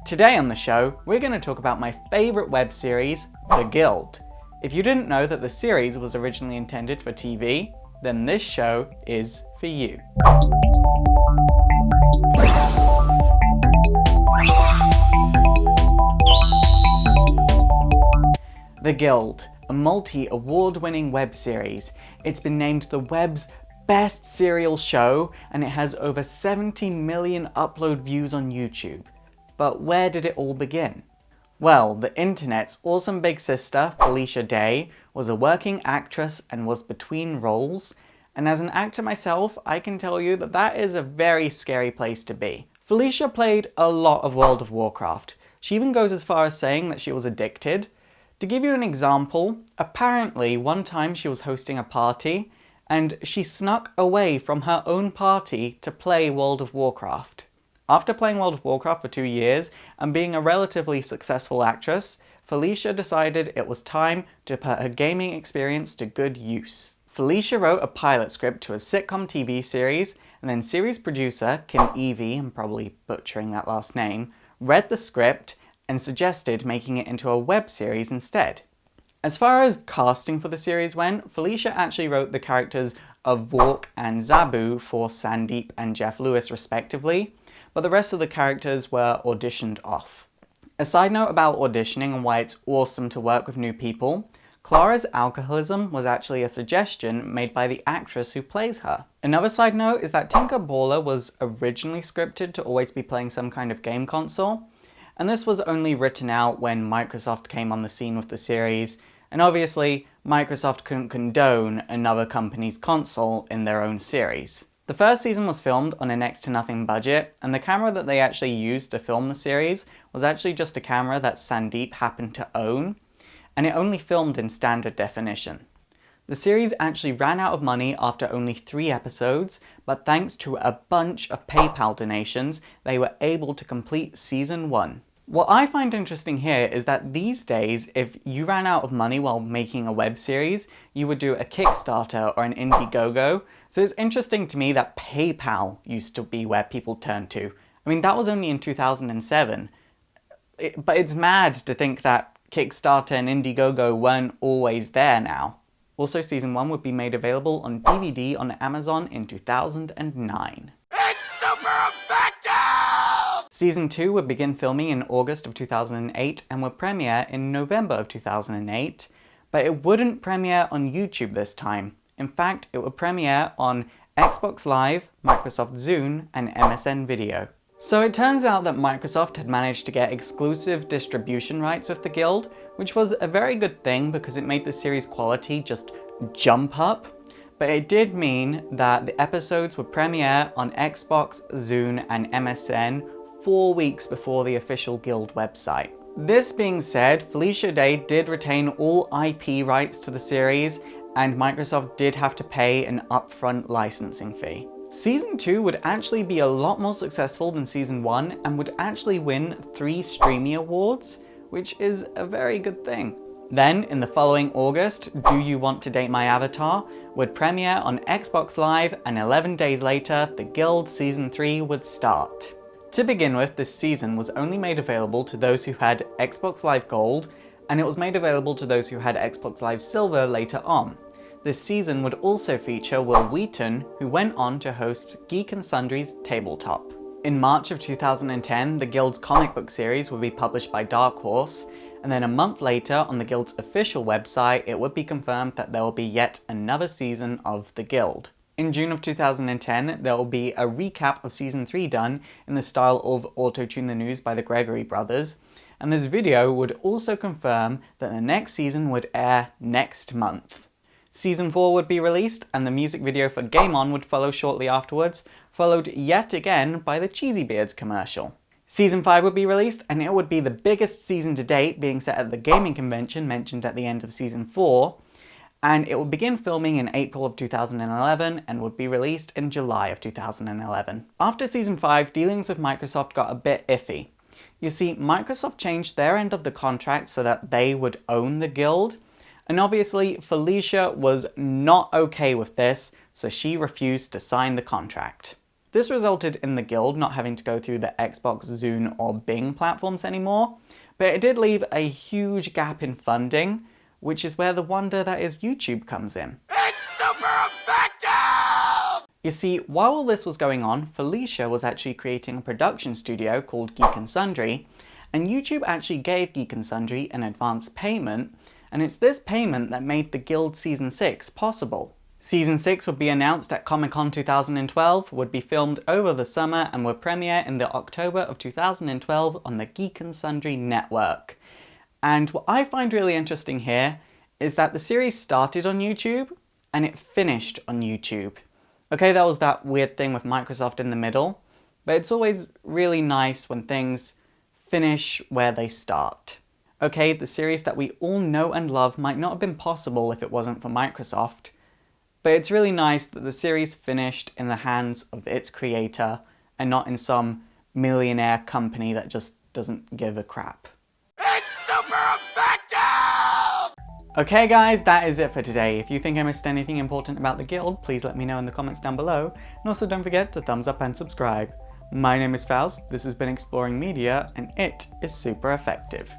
Today on the show, we're going to talk about my favourite web series, The Guild. If you didn't know that the series was originally intended for TV, then this show is for you. The Guild, a multi-award-winning web series. It's been named the web's best serial show, and it has over 70 million upload views on YouTube. But where did it all begin? Well, the internet's awesome big sister, Felicia Day, was a working actress and was between roles. And as an actor myself, I can tell you that that is a very scary place to be. Felicia played a lot of World of Warcraft. She even goes as far as saying that she was addicted. To give you an example, apparently one time she was hosting a party and she snuck away from her own party to play World of Warcraft. After playing World of Warcraft for 2 years and being a relatively successful actress, Felicia decided it was time to put her gaming experience to good use. Felicia wrote a pilot script to a sitcom TV series, and then series producer Kim Evie, I'm probably butchering that last name, read the script and suggested making it into a web series instead. As far as casting for the series went, Felicia actually wrote the characters of Vork and Zabu for Sandeep and Jeff Lewis respectively, but the rest of the characters were auditioned off. A side note about auditioning and why it's awesome to work with new people, Clara's alcoholism was actually a suggestion made by the actress who plays her. Another side note is that Tinker Baller was originally scripted to always be playing some kind of game console, and this was only written out when Microsoft came on the scene with the series, and obviously Microsoft couldn't condone another company's console in their own series. The first season was filmed on a next to nothing budget, and the camera that they actually used to film the series was actually just a camera that Sandeep happened to own, and it only filmed in standard definition. The series actually ran out of money after only 3 episodes, but thanks to a bunch of PayPal donations, they were able to complete season 1. What I find interesting here is that these days, if you ran out of money while making a web series, you would do a Kickstarter or an Indiegogo. So it's interesting to me that PayPal used to be where people turned to. I mean, that was only in 2007. But it's mad to think that Kickstarter and Indiegogo weren't always there now. Also, season 1 would be made available on DVD on Amazon in 2009. Season 2 would begin filming in August of 2008 and would premiere in November of 2008, but it wouldn't premiere on YouTube this time. In fact, it would premiere on Xbox Live, Microsoft Zune, and MSN Video. So it turns out that Microsoft had managed to get exclusive distribution rights with The Guild, which was a very good thing because it made the series quality just jump up. But it did mean that the episodes would premiere on Xbox, Zune, and MSN 4 weeks before the official Guild website. This being said, Felicia Day did retain all IP rights to the series, and Microsoft did have to pay an upfront licensing fee. Season 2 would actually be a lot more successful than Season 1 and would actually win 3 Streamy Awards, which is a very good thing. Then, in the following August, Do You Want to Date My Avatar would premiere on Xbox Live, and 11 days later, The Guild Season 3 would start. To begin with, this season was only made available to those who had Xbox Live Gold, and it was made available to those who had Xbox Live Silver later on. This season would also feature Will Wheaton, who went on to host Geek and Sundry's Tabletop. In March of 2010, the Guild's comic book series would be published by Dark Horse, and then a month later, on the Guild's official website, it would be confirmed that there will be yet another season of The Guild. In June of 2010, there will be a recap of Season 3 done in the style of Auto-Tune the News by the Gregory Brothers, and this video would also confirm that the next season would air next month. Season 4 would be released, and the music video for Game On would follow shortly afterwards, followed yet again by the Cheesy Beards commercial. Season 5 would be released, and it would be the biggest season to date, being set at the gaming convention mentioned at the end of Season 4, and it would begin filming in April of 2011 and would be released in July of 2011. After Season 5, dealings with Microsoft got a bit iffy. You see, Microsoft changed their end of the contract so that they would own the Guild, and obviously Felicia was not okay with this, so she refused to sign the contract. This resulted in the guild not having to go through the Xbox, Zune, or Bing platforms anymore, but it did leave a huge gap in funding, which is where the wonder that is YouTube comes in. It's super effective! You see, while all this was going on, Felicia was actually creating a production studio called Geek and Sundry, and YouTube actually gave Geek and Sundry an advance payment, and it's this payment that made the Guild Season 6 possible. Season 6 would be announced at Comic-Con 2012, would be filmed over the summer, and would premiere in the October of 2012 on the Geek and Sundry network. And what I find really interesting here is that the series started on YouTube, and it finished on YouTube. Okay, that was that weird thing with Microsoft in the middle, but it's always really nice when things finish where they start. Okay, the series that we all know and love might not have been possible if it wasn't for Microsoft, but it's really nice that the series finished in the hands of its creator and not in some millionaire company that just doesn't give a crap. It's super effective! Okay guys, that is it for today. If you think I missed anything important about the guild, please let me know in the comments down below, and also don't forget to thumbs up and subscribe. My name is Faust, this has been Exploring Media, and it is super effective.